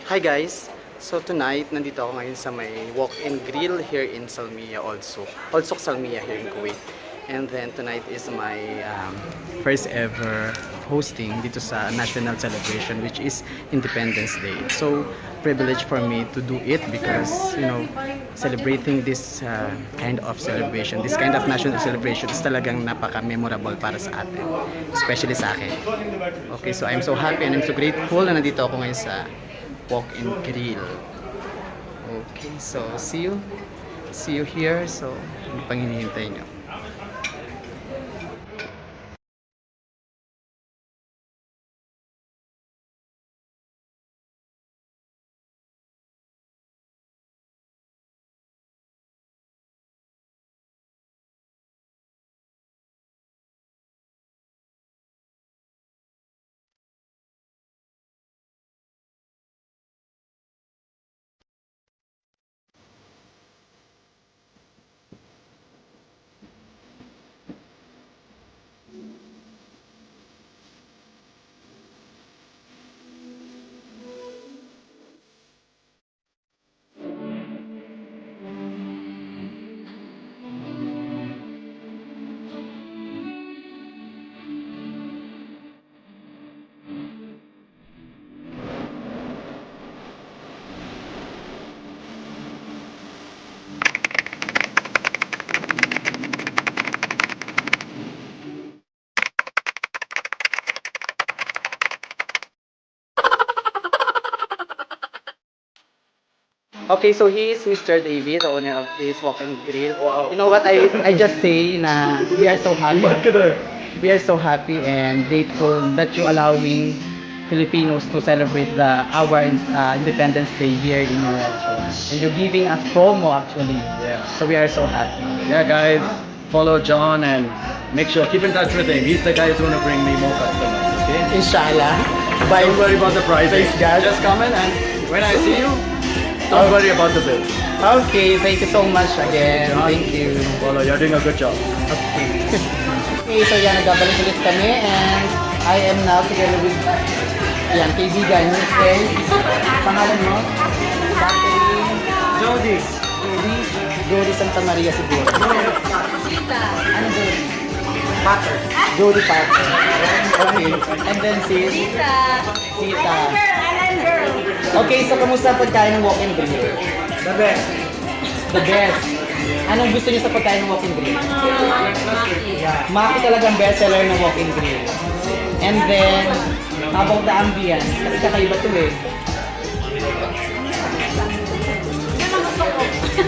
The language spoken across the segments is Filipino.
Hi guys! So tonight, nandito ako ngayon sa may walk-in grill here in Salmiya also. Also Salmiya here in Kuwait. And then tonight is my first ever hosting dito sa national celebration which is Independence Day. So privilege for me to do it because celebrating this kind of celebration, this kind of national celebration is talagang napaka-memorable para sa atin, especially sa akin. Okay, so I'm so happy and I'm so grateful na nandito ako ngayon sa walk-in grill. Okay, so see you here. So ano pang hinihintay nyo? Okay, so he is Mr. David, the owner of this walk-in grill. Wow. You know what I just say na we are so happy. We are so happy and grateful that you allowing Filipinos to celebrate our Independence Day here in your restaurant. And you're giving us promo actually. Yeah. So we are so happy. Yeah, guys, follow John and make sure keep in touch with him. He's the guy who's going to bring me more customers. Okay. Inshallah. Bye. Don't worry about the price. Thanks, guys. Just come in and when I see you, don't worry about the bill. Okay, thank you so much again. Thank you. Follow, you're doing a good job. Okay. Okay, so yan, nagbabalik ulit kami and I am now together with yan, kaibigan, pangalan mo? Catherine Jody. Jody Santa Maria siguro. Ano Jody? Pater. Jody Pater. Okay. And then Sita. Okay, so kamusta ang pagkain ng walk-in grill? The best. The best. Anong gusto niyo sa pagkain ng walk-in grill? Maki talagang bestseller ng walk-in grill. And then, how about the ambience? Kasi kakaiba to eh.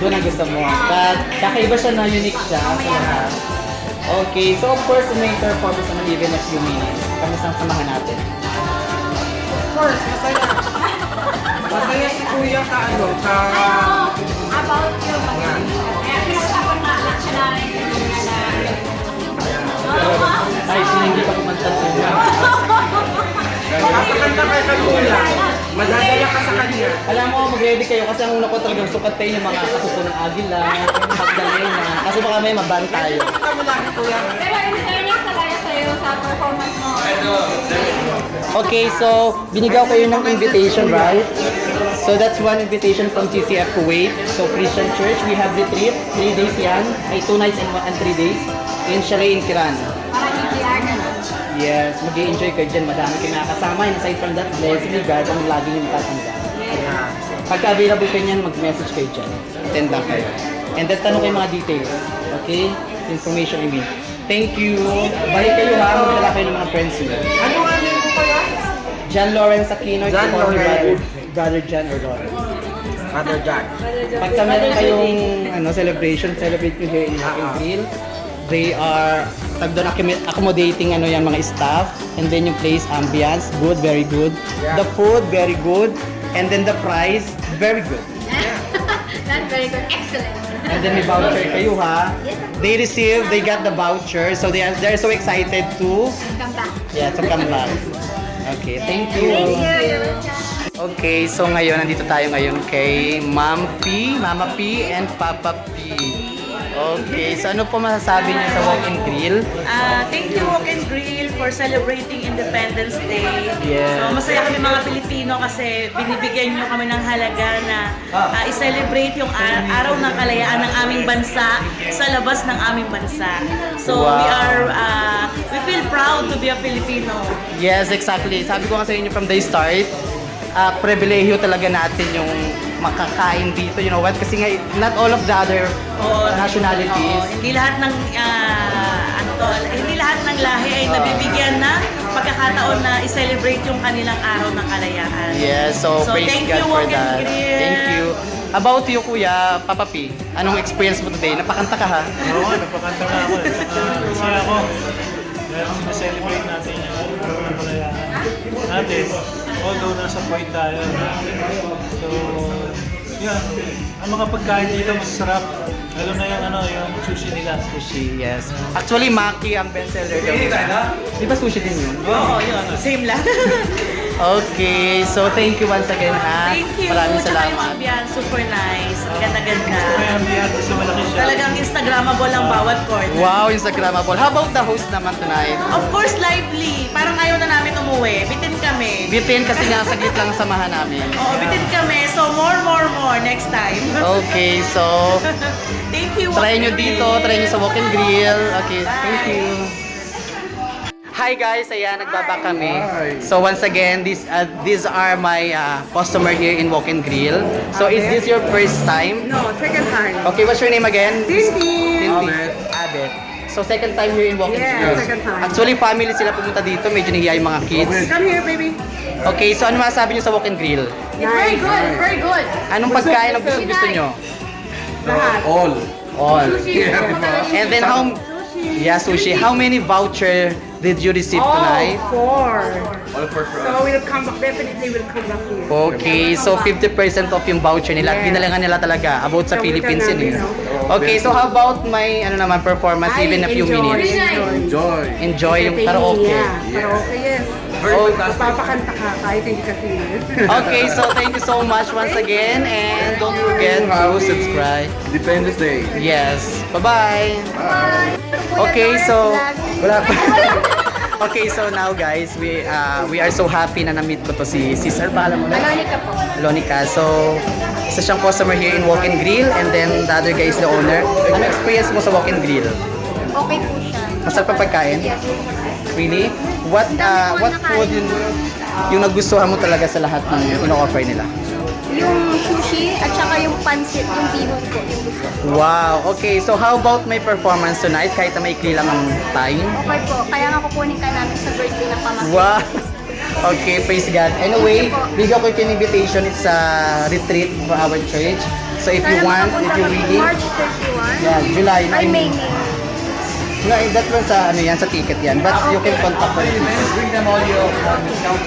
Doon ang gusto mo. But kakaiba siya na unique siya sa lahat. Okay, so of course, may performance naman even a few minutes. Kamusta ang samahan natin? Of course, masaya. Masaya si Kuya sa About you, pinag-usapan na lang siya namin Ay, hindi pa kumanta sa inyo. Kapaganda kay Kuya, madadala ka sa kanya. Alam mo, mag-ready kayo kasi ang una ko talagang sukatay yung mga kasusunong agila, pagdalay na. Kasi baka may maban tayo. Kita mo lang, Kuya. Pero in fairness talaga sa'yo sa performance mo. Okay, so binigyan ko kayo ng invitation, right? So that's one invitation from TCF Kuwait. So Christian Church, we have retreat, 3 days yan. Ay, 2 nights and 3 days. In Sharia in Kiran. Para i-GR na lang. Yes, mag-i-enjoy kayo dyan. Madami kayo nakakasama. And aside from that, blessing ni God ang lagi yung tatanggap. Pagka available kayo niyan, mag-message kayo dyan. Attend lang kayo. And then tanong kayo mga details. Okay? Information I mean. Thank you. Balik kayo ha. Magdala kayo ng mga friends nyo. Ano nga name ko, Kuya? John Lawrence Aquino. John Lawrence. Brother John or Lawrence. Father Jack. Pagka meron kayong celebration, celebrate nyo here in Walk-in Grill. They are accommodating yung mga staff, and then yung place ambience good, very good. Yeah. The food very good, and then the price very good. That's very good. Excellent. And then may voucher kayo ha. They got the voucher, so they're so excited to Come back. to come back. Okay, thank you. Okay, so ngayon nandito tayo ngayon kay Mama P and Papa P. Okay, so ano po masasabi niyo sa Walk and Grill? Thank you, Walk and Grill, for celebrating Independence Day. Yes. So, masaya kami mga Pilipino kasi binibigyan nyo kami ng halaga na i-celebrate yung araw ng kalayaan ng aming bansa sa labas ng aming bansa. So, Wow. we feel proud to be a Filipino. Yes, exactly. Sabi ko nga sa inyo from the start, pribilehiyo talaga natin yung makakain dito, you know what? Kasi nga, not all of the other nationalities. Hindi lahat ng hindi lahat ng lahi ay nabibigyan na pagkakataon na i-celebrate yung kanilang araw ng kalayaan. Yes, so praise thank God you, for Walk and that. Grill. Thank you. About you, Kuya, Papa P, anong experience mo today? Napakanta ka ha? Oo, napakanta nga ako. Masaya ako. Dahil na-celebrate natin yung araw ng kalayaan natin. Although nasa point tayo. So, yan. Ang mga pagkain dito masarap. Lalo na yung sushi nila. Sushi, yes. Actually, Maki ang bestseller daw. Di ba sushi din yun? Oo, yun. Same lang. Okay, so thank you once again ha. Thank you. Maraming Tsaka yung salamat. ambiance, super nice. Ganda-ganda. May ambiyan kasi malaki siya. Talagang Instagrammable ang bawat corner. Wow, Instagrammable. How about the host naman tonight? Of course, lively. Parang ayaw na namin umuwi. Bitin kami. Bitin kasi nga saglit lang ang samahan namin. Oo, bitin kami. So, more next time. Okay, so Thank you. try nyo Walk and dito, Grill. try nyo sa Walk and Grill. Okay, thank Bye. you. Hi guys, ayan, nagbaba kami. So once again, these are my customer here in Walk and Grill. So is this your first time? No, second time. Okay, what's your name again? Cindy. Abet. So second time here in Walk and Yeah, Grill. second time. Actually, family sila pumunta dito. Medyo nahiya yung mga kids. Come here, baby. Okay, so ano masasabi nyo sa Walk and Grill? It's very good, very good. Anong pagkain ang gusto nyo? Lahat. All. All. Sushi. And then yeah, sushi. How many voucher did you receive tonight? Four. All for So we'll come back, definitely we'll come back here. Okay, so 50% of yung voucher nila. Yeah. Ginalangan nila talaga about sa So, Philippines we yun eh. can, Okay, so how about my performance even a few minutes? Enjoy. Enjoy yung karaoke. Yeah, karaoke, yes. Oh, Papakanta ka kahit hindi ka singing. okay, so thank you so much once again and don't forget to subscribe. Independence Day. Yes. Bye-bye. Okay, so wala pa. Okay, so now guys, we are so happy na na-meet ko to si Sir. Paalam mo na? Alonica po. Lonica. So, isa siyang customer here in Walk and Grill and then the other guy is the owner. Ano experience mo sa Walk and Grill? Okay po siya. Masarap ang pagkain? Yes. Really? What food yung nagustuhan mo talaga sa lahat ng ino-offer nila? Yung sushi at saka yung pansit, yung bihon ko, yung gusto. Wow. Okay, so how about my performance tonight kahit na maikli lang ang time? Okay po, kaya nga kukunin ka namin sa birthday ng pamangkin. Wow. Okay, praise God. Anyway, bigyan ko yung invitation. It's a retreat for our church. So if you want, if you really, March 31? yeah, July. Ay, May. No, that one sa sa ticket yan. But you can contact us. Bring them all your discount.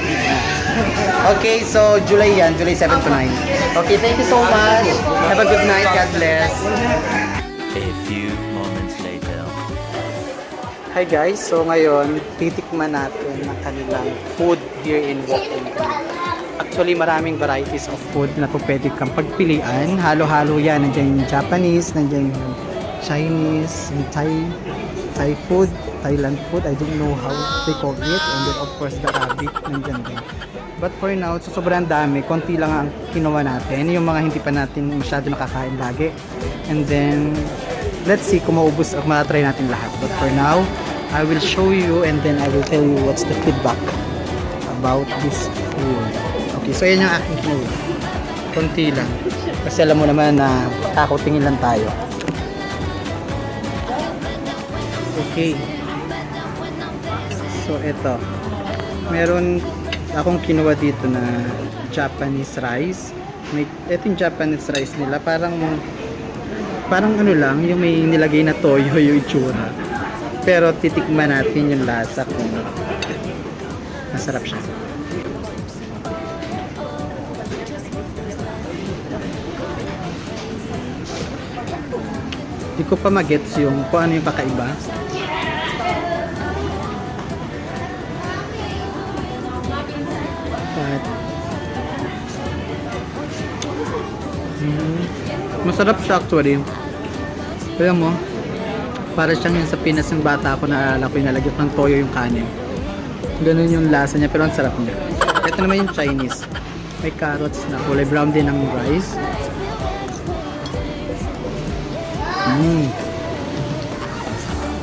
Okay, so July yan, July 7 to 9. Okay, thank you so much. Have a good night. God bless. A few moments later. Hi guys, so ngayon titikman natin ang kanilang food here in Walk and Grill. Actually, maraming varieties of food na po pwede kang pagpilian. Halo-halo yan. Nandiyan yung Japanese, nandiyan yung Chinese, yung Thai food, Thailand food. I don't know how they call it. And then of course, the Arabic, nandiyan din. But for now, so sobrang dami. Konti lang ang kinuha natin. Yung mga hindi pa natin masyado nakakain lagi. And then, let's see kung maubos o matry natin lahat. But for now, I will show you and then I will tell you what's the feedback about this food. Okay, so yan yung aking kinuha. Konti lang. Kasi alam mo naman na kakutingin lang tayo. Okay. So, eto. Meron akong kinuha dito na Japanese rice. Ito yung Japanese rice nila. Parang ano lang, yung may nilagay na toyo yung itsura. Pero titikman natin yung lasa kung masarap siya. Hindi ko pa magets yung kung ano yung kakaiba. But, masarap siya actually. Alam mo, para siyang yung sa Pinas ng bata ako, naalala ko yung nalagyan ng toyo yung kanin. Ganun yung lasa niya, pero ang sarap niya. Ito naman yung Chinese. May carrots na kulay brown din ng rice.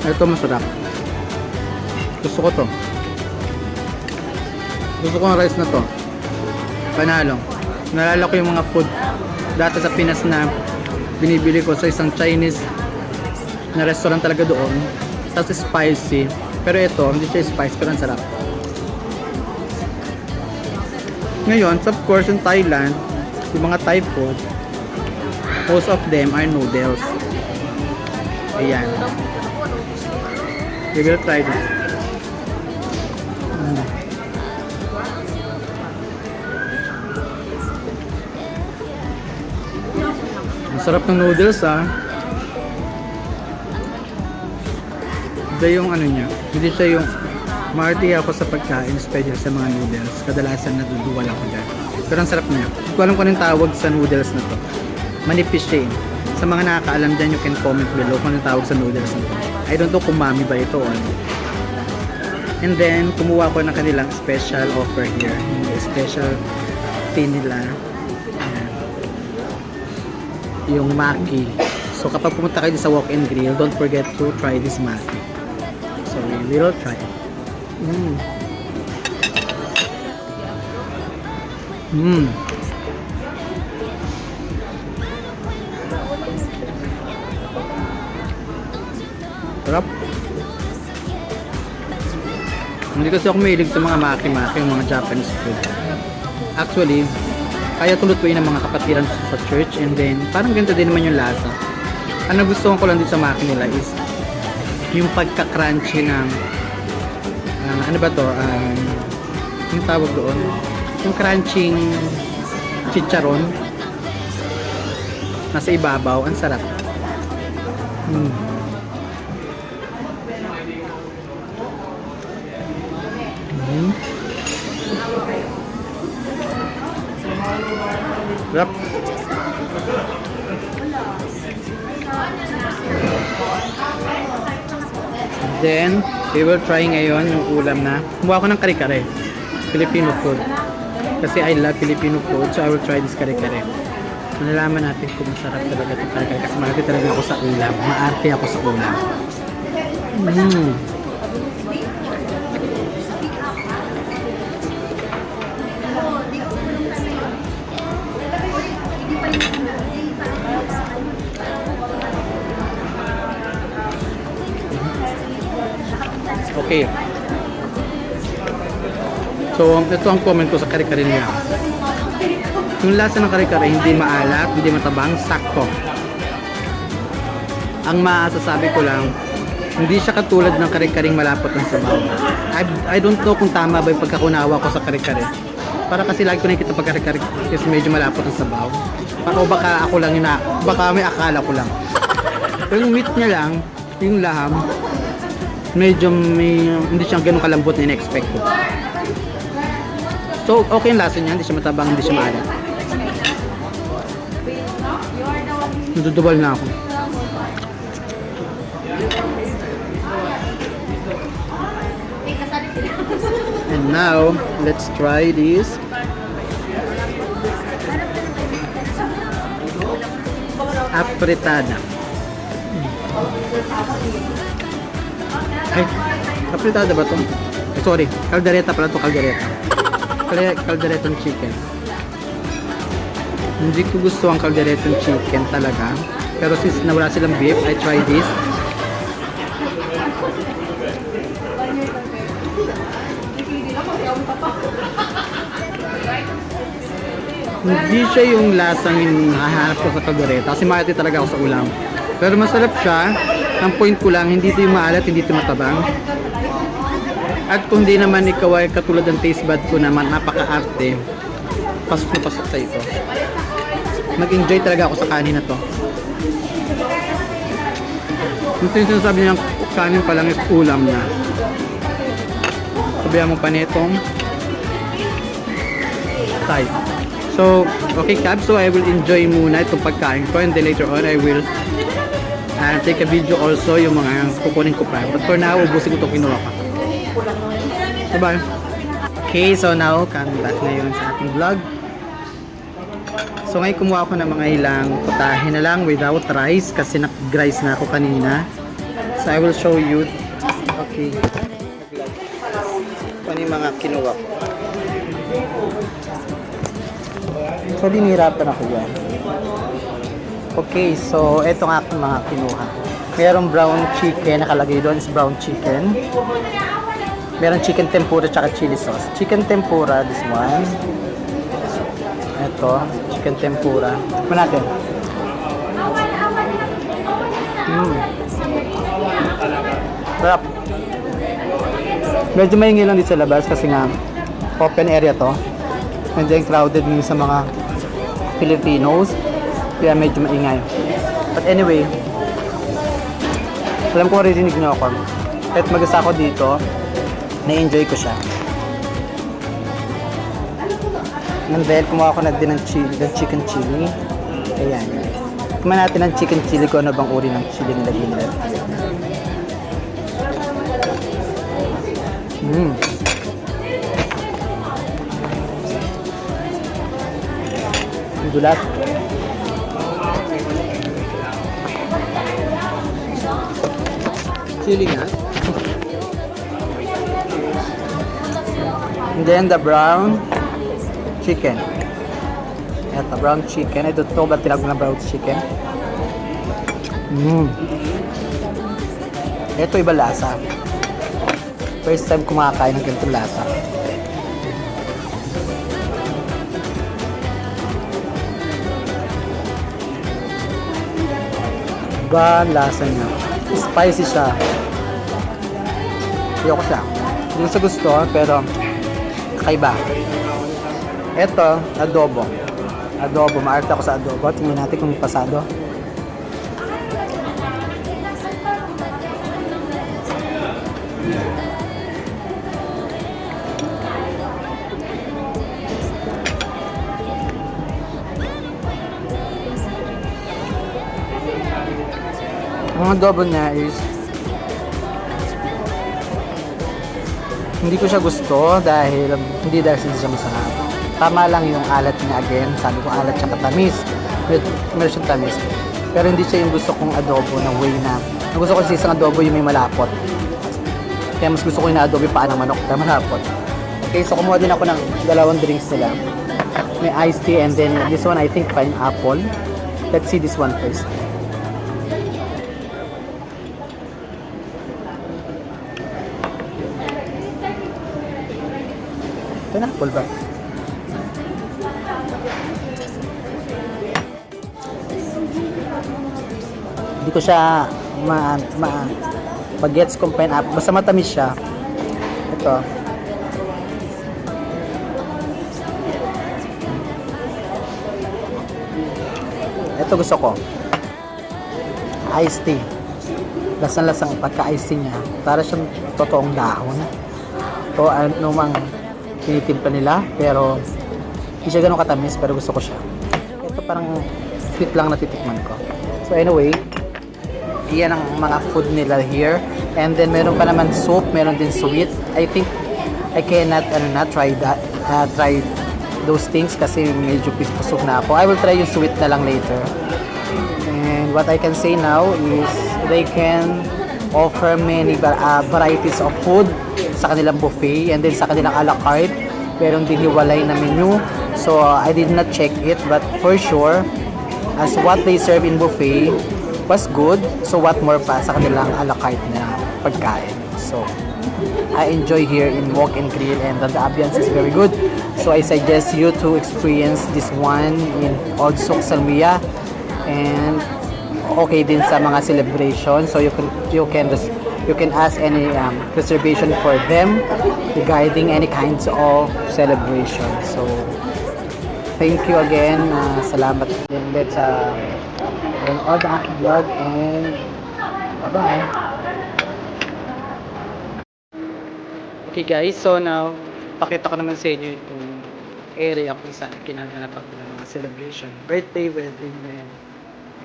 Ito masarap. Gusto ko to. Gusto ko ang rice na to. Panalo. Naalala ko yung mga food dati sa Pinas na binibili ko sa isang Chinese na restaurant talaga doon. Tapos spicy. Pero ito, hindi siya spicy pero ang sarap. Ngayon, of course, in Thailand, yung mga Thai food, most of them are noodles. Ayan. We will try this. Ang sarap ng noodles, ah. Hindi yung ano niya. Hindi siya yung maarte ako sa pagkain, especially sa mga noodles. Kadalasan naduduwal ako dyan. Pero ang sarap niya. Hindi ko alam kung anong tawag sa noodles na to. Manipis siya eh. Sa mga nakakaalam dyan, you can comment below kung anong tawag sa noodles na to. I don't know kung mami ba ito o ano. And then, kumuha ko ng kanilang special offer here. Yung special tea nila. Ayan. Yung maki. So, kapag pumunta kayo sa walk-in grill, don't forget to try this maki. So, we will try it. Sarap. Hindi kasi ako mahilig sa mga maki-maki, yung mga Japanese food. Actually, kaya tulutuin ng mga kapatiran sa church, and then parang ganito din naman yung lasa. Ang nagustuhan ko lang din sa maki nila is yung pagka-crunchy ng ano ba to? Yung tawag doon? Yung crunching chicharon nasa ibabaw. Ang sarap. Sarap. Then, we will try ngayon yung ulam na. Kumuha ko ng kare-kare. Filipino food. Kasi I love Filipino food, so I will try this kare-kare. Malalaman natin kung masarap talaga itong kare-kare kasi malaki talaga ako sa ulam. Maarte ako sa ulam. Okay. So, ito ang comment ko sa kare-kare niya. Yung lasa ng kare-kare, hindi maalat, hindi matabang, sakto. Ang masasabi ko lang, hindi siya katulad ng kare-karing malapot ng sabaw. I don't know kung tama ba yung pagkakunawa ko sa kare-kare. Para kasi lagi ko nakikita pag kare-kare kasi medyo malapot ng sabaw. O baka ako lang baka may akala ko lang. Pero yung meat niya lang, yung laham, medyo hindi siya ganun kalambot na in-expect ko. So, okay yung lasa niya, hindi siya matabang, hindi siya maalat. Nadudubal na ako. And now, let's try this. Apretada. Ay, apretada ba to? Sorry, caldereta pala to, caldereta. Calderetang chicken. Hindi ko gusto ang calderetang chicken talaga. Pero since nawala silang beef, I try this. Hindi siya yung lasang hahanap ko sa caldereta kasi maati talaga ako sa ulam. Pero masarap siya. Ang point ko lang, hindi ito yung maalat, hindi ito matabang. At kung di naman ikaw ay katulad ng taste bud ko naman, napaka-arte, pasok na pasok sa ito. Mag-enjoy talaga ako sa kanin na to. Yung sinasabi niya, kanin pa lang is ulam na. Sabihan mo pa nitong Thai. So, okay Cab, so I will enjoy muna itong pagkain ko and then later on I will and take a video also yung mga kukunin ko pa. But for now, ubusin ko itong kinuha ko. Bye-bye. Okay, so now, coming back ngayon sa ating vlog. So ngayon kumuha ako ng mga ilang putahe na lang without rice kasi nag-rice na ako kanina. So I will show you. Okay. Ano yung mga kinuha ko. So dinihirapan ako yan. Okay, so eto nga akong mga kinuha. Merong brown chicken, nakalagay doon is brown chicken. Meron chicken tempura tsaka chili sauce. Chicken tempura, this one. Ito, chicken tempura. Tikman natin. Sarap. Medyo maingay lang dito sa labas kasi nga open area to. Medyo crowded din sa mga Filipinos. Kaya medyo maingay. But anyway, alam ko maririnig nyo ako. Kahit mag-isa ako dito, na-enjoy ko siya. And then, kumuha ko na din ng chicken chili. Ayan. Kumain natin ng chicken chili ko ano bang uri ng chili nilagay nila. Dulat. Chili nga. And then the brown chicken. Ito, brown chicken. Ito ba tinawag na brown chicken? Ito iba lasa. First time kumakain ng ganitong lasa. Iba lasa niya. Spicy siya. Ayoko siya. Hindi ko siya gusto, pero kakaiba. Ito, adobo. Adobo, maarte ako sa adobo. Tingnan natin kung may pasado. Ang adobo niya is hindi ko siya gusto dahil hindi siya masarap. Tama lang yung alat niya again. Sabi ko alat siya katamis. Meron siyang tamis. Pero hindi siya yung gusto kong adobo na way na. Ang gusto ko kasi isang adobo yung may malapot. Kaya mas gusto ko yung adobo yung paa ng manok kaya malapot. Okay, so kumuha din ako ng dalawang drinks nila. May iced tea and then this one I think pineapple. Let's see this one first. Pineapple ba? Hindi ko siya pag-gets kung pineapple. Basta matamis siya. Ito. Ito gusto ko. Iced tea. Lasang-lasang pagka-iced tea niya. Para siyang totoong dahon. O ano mang tinitimpla nila, pero hindi siya ganun katamis, pero gusto ko siya. Ito parang sweet lang natitikman ko. So anyway, iyan ang mga food nila here. And then meron pa naman soup, meron din sweet. I think I cannot try those things kasi medyo pusog na ako. I will try yung sweet na lang later. And what I can say now is they can offer many varieties of food sa kanilang buffet and then sa kanilang a la carte. Meron din hiwalay na menu. So I did not check it, but for sure as what they serve in buffet was good. So what more pa sa kanilang a la carte na pagkain. So I enjoy here in Walk and Grill and the ambiance is very good. So I suggest you to experience this one in Old Souk Salmiya and okay din sa mga celebration. So you can ask any reservation for them regarding any kinds of celebration. So thank you again. Salamat din ulit sa all the aking vlog and bye-bye. Okay guys, so now pakita ko naman sa inyo yung area kung saan kinaganapan ko ng mga celebration, birthday, wedding, and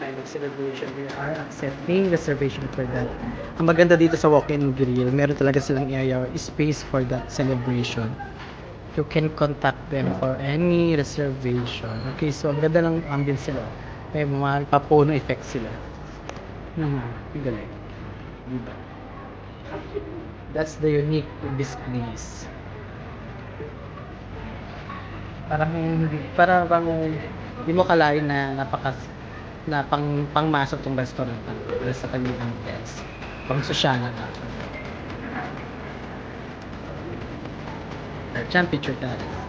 kind of celebration. We are accepting reservation for that. Ang maganda dito sa walk-in grill, meron talaga silang area or space for that celebration. You can contact them for any reservation. Okay, so ang ganda ng ambience sila. May mga papuno effect sila. Ang galing. Diba? That's the unique in this place. Parang hindi mo kalain na pangmasok tong restaurant para sa kanilang guests. Pang sosyal na. Diyan, picture tayo.